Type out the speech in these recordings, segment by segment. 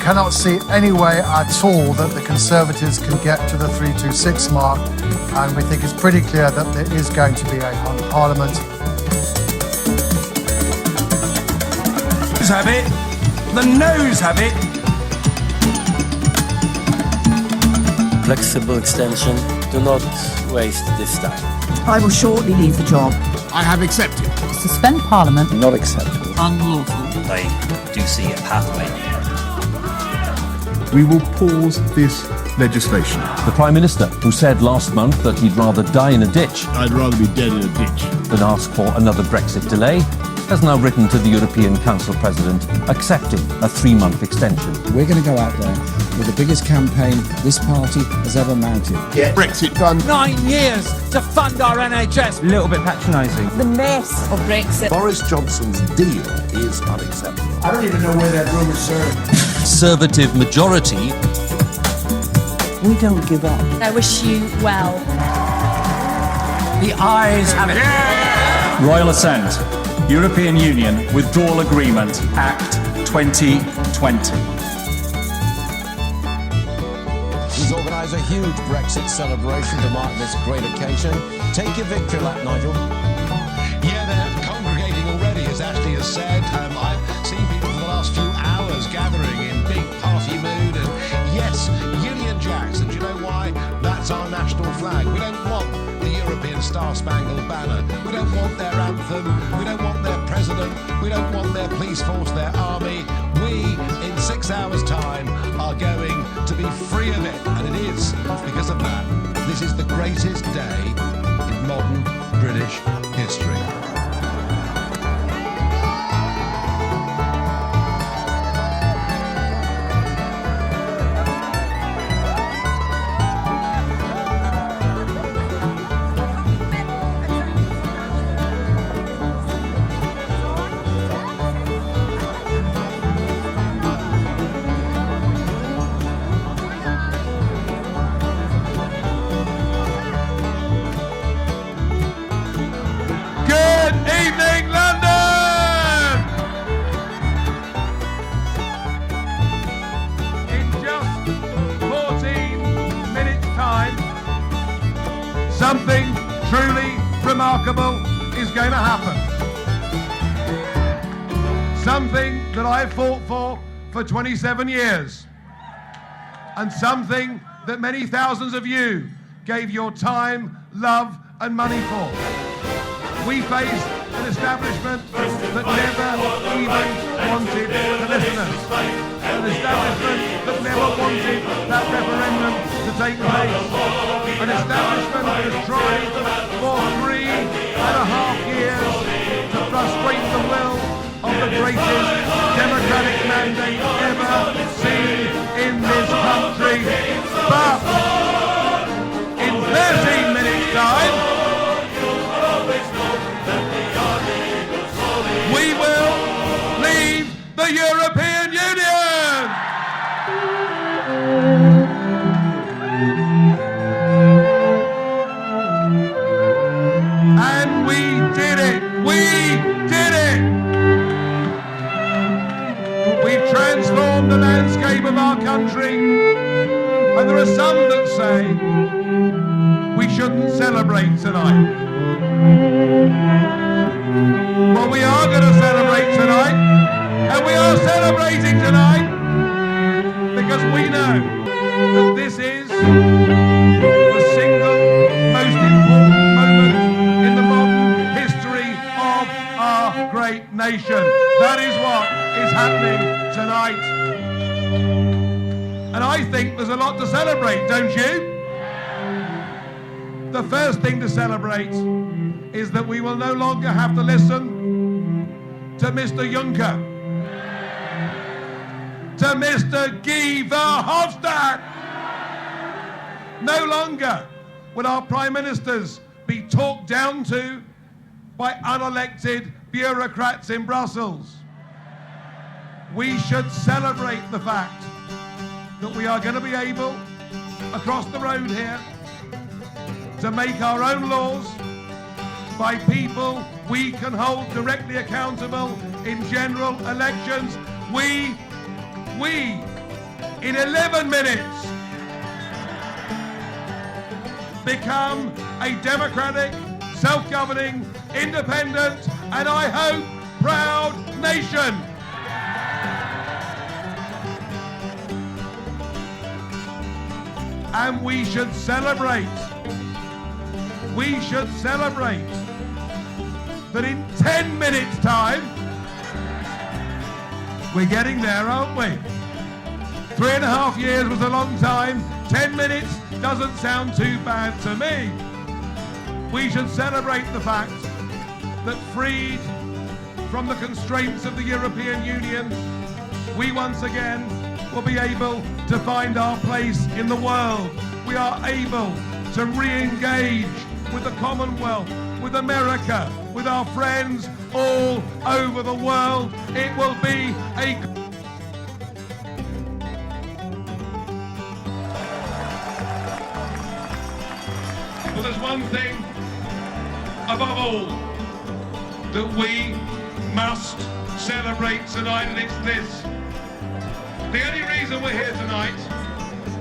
cannot see any way at all that the Conservatives can get to the 326 mark, and we think it's pretty clear that there is going to be a hung parliament. Have it. The noes have it. Flexible extension. Do not waste this time. I will shortly leave the job. I have accepted. Suspend Parliament. Not acceptable. Unlawful. I do see a pathway. We will pause this legislation. The Prime Minister, who said last month that he'd rather die in a ditch I'd rather be dead in a ditch than ask for another Brexit delay, has now written to the European Council President accepting a 3-month extension. We're going to go out there with the biggest campaign this party has ever mounted. Get Brexit done. 9 years to fund our NHS. A little bit patronising. The mess of Brexit. Boris Johnson's deal is unacceptable. I don't even know where that room is served. Conservative majority. We don't give up. I wish you well. The ayes have it. Royal assent. European Union Withdrawal Agreement Act 2020. He's organised a huge Brexit celebration to mark this great occasion. Take your victory lap, Nigel. Yeah, they're congregating already, as Ashley has said. I've seen people for the last few hours gathering in big party mood. And yes, Union Jacks. And do you know why? That's our national flag. We don't want the European Star-Spangled Banner. We don't want their anthem. We don't want their president. We don't want their police force, their army. We, in 6 hours' time, are going to be free of it. And it is because of that. This is the greatest day in modern British history. Something truly remarkable is going to happen. Something that I've fought for 27 years. And something that many thousands of you gave your time, love and money for. We face an establishment that never even wanted to listen to us. An establishment that never wanted that referendum to take place. An establishment that has tried for 3.5 years to frustrate the will of the greatest democratic mandate ever seen in this country. But in 13 minutes' time, we will leave the European Union! And we did it! We did it! We've transformed the landscape of our country. And there are some that say we shouldn't celebrate tonight. Well, we are going to celebrate tonight, and we are celebrating tonight because we know that this is the single most important moment in the modern history of our great nation. That is what is happening tonight. And I think there's a lot to celebrate, don't you? The first thing to celebrate is that we will no longer have to listen to Mr. Juncker, to Mr. Guy Verhofstadt. No longer will our prime ministers be talked down to by unelected bureaucrats in Brussels. We should celebrate the fact that we are going to be able, across the road here, to make our own laws by people we can hold directly accountable in general elections. We in 11 minutes become a democratic, self-governing, independent, and I hope proud nation. And we should celebrate. We should celebrate that in 10 minutes' time, we're getting there, aren't we? 3.5 years was a long time. 10 minutes doesn't sound too bad to me. We should celebrate the fact that freed from the constraints of the European Union, we once again will be able to find our place in the world. We are able to re-engage with the Commonwealth, with America, with our friends all over the world. It will be a... Well, there's one thing above all that we must celebrate tonight, and it's this. The only reason we're here tonight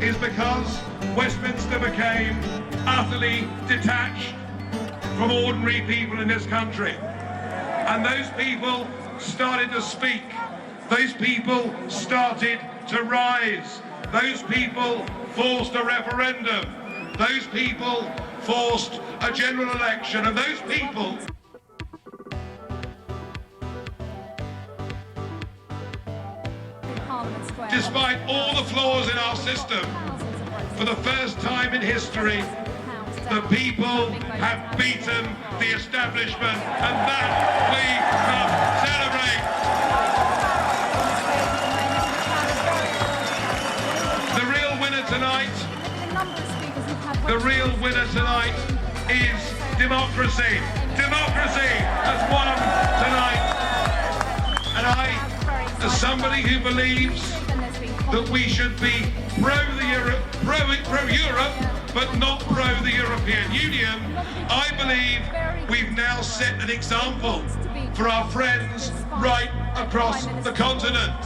is because Westminster became utterly detached from ordinary people in this country. And those people started to speak. Those people started to rise. Those people forced a referendum. Those people forced a general election. And those people... Despite all the flaws in our system, for the first time in history, the people have beaten the establishment, and that we must celebrate. The real winner tonight is democracy. Democracy has won tonight. And I, as somebody who believes that we should be pro-Europe, but not pro the European Union, I believe we've now set an example for our friends right across the continent.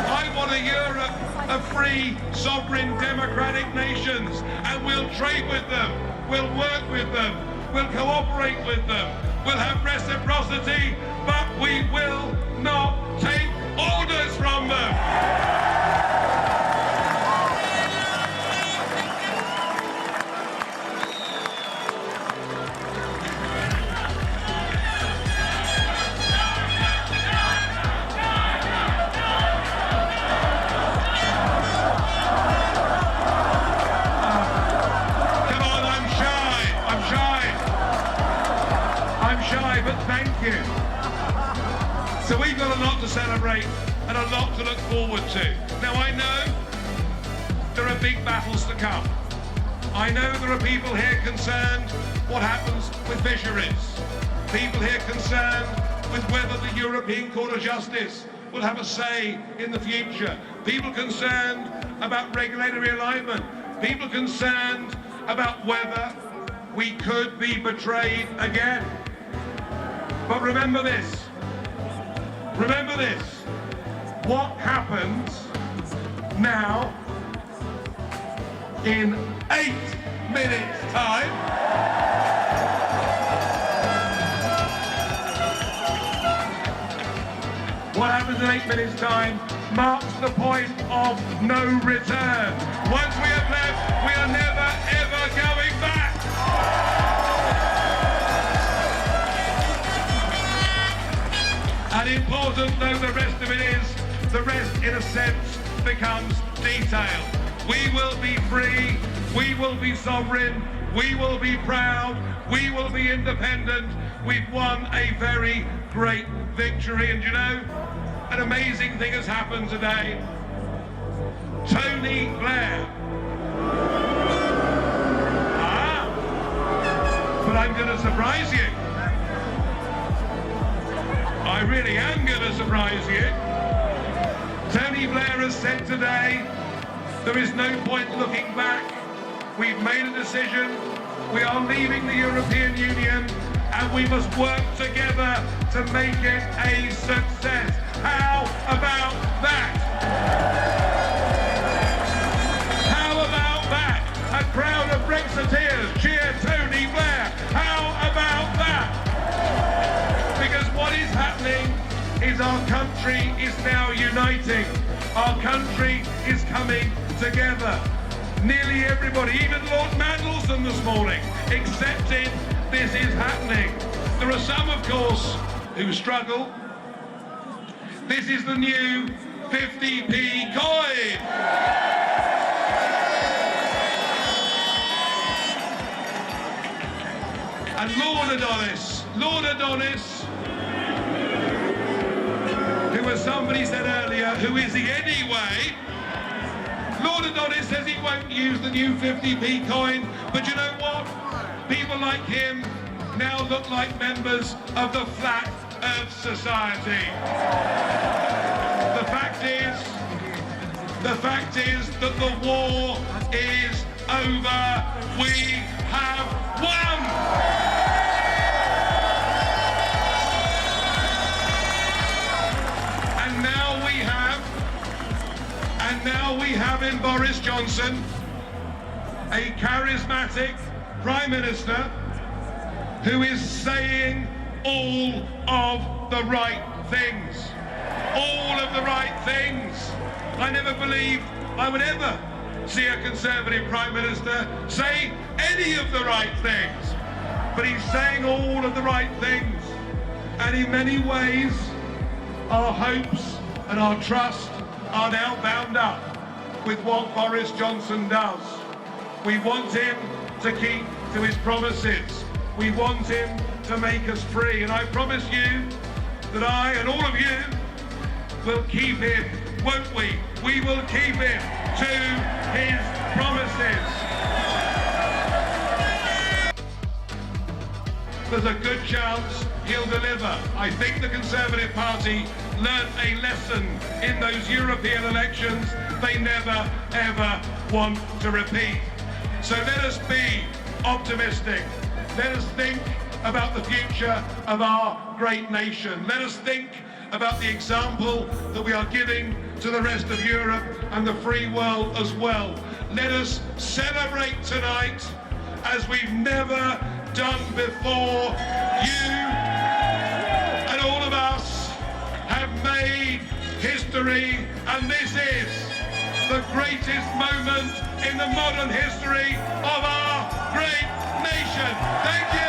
I want a Europe of free, sovereign, democratic nations, and we'll trade with them, we'll work with them, we'll cooperate with them, we'll have reciprocity, but we will not take orders from them. So we've got a lot to celebrate and a lot to look forward to. Now I know there are big battles to come. I know there are people here concerned what happens with fisheries. People here concerned with whether the European Court of Justice will have a say in the future. People concerned about regulatory alignment. People concerned about whether we could be betrayed again. But remember this. Remember this. What happens now in 8 minutes' time? What happens in 8 minutes' time marks the point of no return. Once we have left, we are never, ever going back. And important though the rest of it is, the rest in a sense becomes detail. We will be free, we will be sovereign, we will be proud, we will be independent. We've won a very great victory, and you know, an amazing thing has happened today. Tony Blair. But I'm going to surprise you. I really am going to surprise you. Tony Blair has said today, there is no point looking back. We've made a decision. We are leaving the European Union, and we must work together to make it a success. How about that? Our country is coming together. Nearly everybody, even Lord Mandelson this morning, accepted this is happening. There are some, of course, who struggle. This is the new 50p coin. And Lord Adonis, who, as somebody said earlier, who is he anyway? Lord Adonis says he won't use the new 50p coin, but you know what? People like him now look like members of the Flat Earth Society. The fact is that the war is over. We have won! And now we have in Boris Johnson, a charismatic Prime Minister who is saying all of the right things. All of the right things. I never believed I would ever see a Conservative Prime Minister say any of the right things. But he's saying all of the right things. And in many ways, our hopes and our trust are now bound up with what Boris Johnson does. We want him to keep to his promises. We want him to make us free. And I promise you that I and all of you will keep him, won't we? We will keep him to his promises. There's a good chance he'll deliver. I think the Conservative Party learnt a lesson in those European elections they never, ever want to repeat. So let us be optimistic. Let us think about the future of our great nation. Let us think about the example that we are giving to the rest of Europe and the free world as well. Let us celebrate tonight as we've never done before. You and all of us have made history, and this is the greatest moment in the modern history of our great nation. Thank you!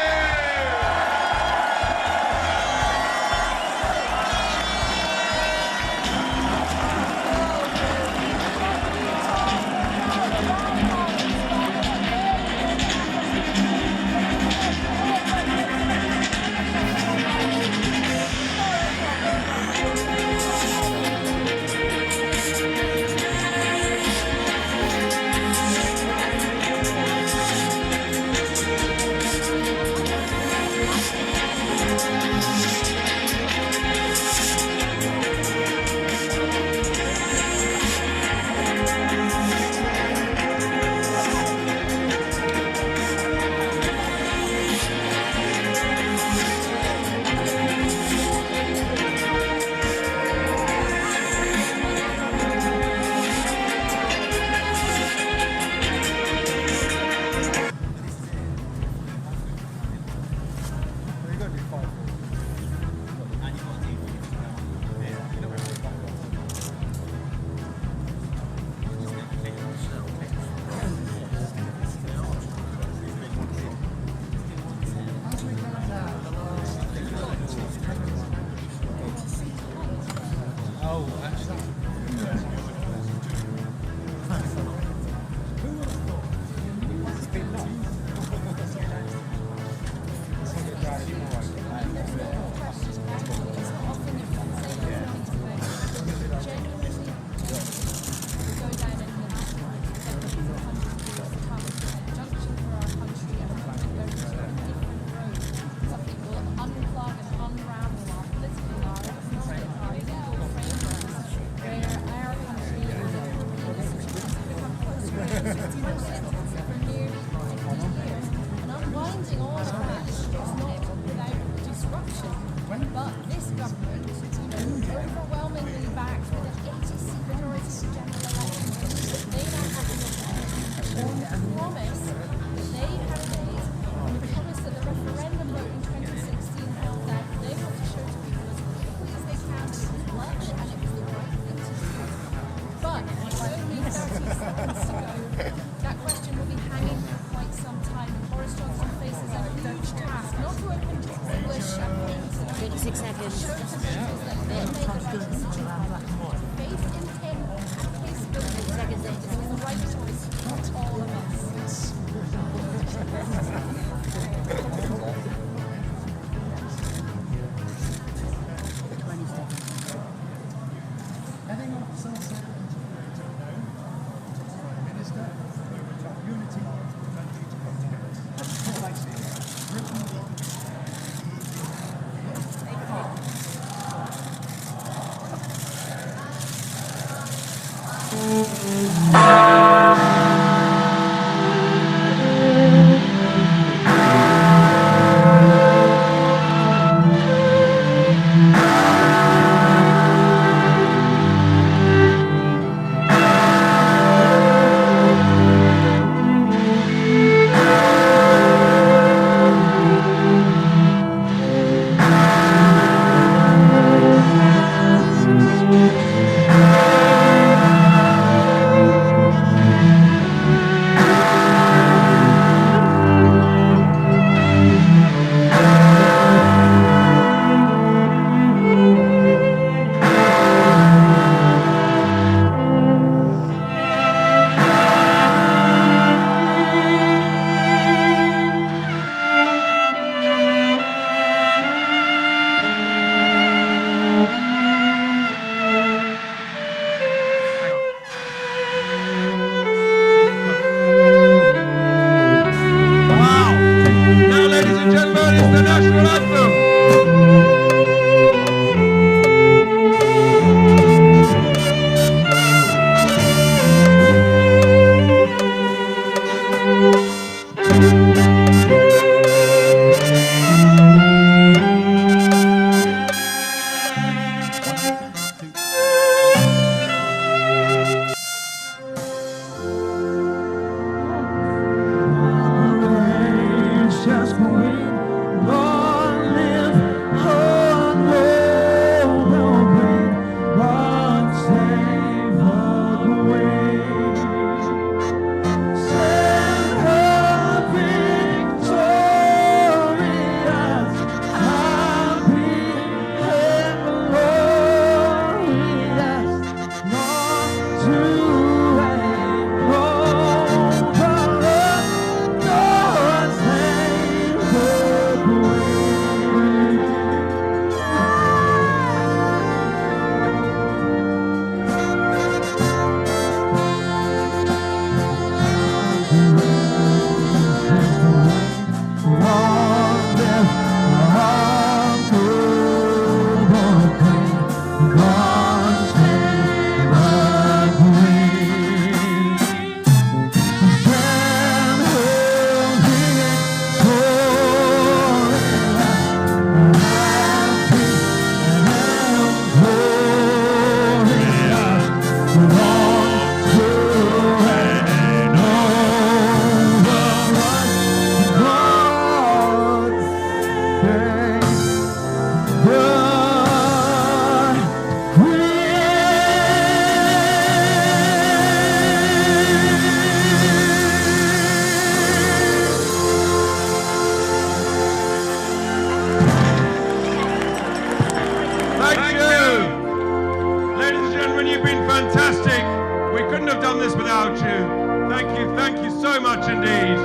Fantastic. We couldn't have done this without you. Thank you so much indeed.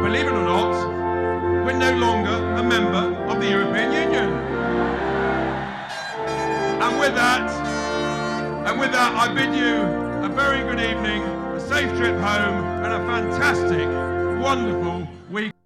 Believe it or not, we're no longer a member of the European Union. And with that, I bid you a very good evening, a safe trip home, and a fantastic, wonderful week.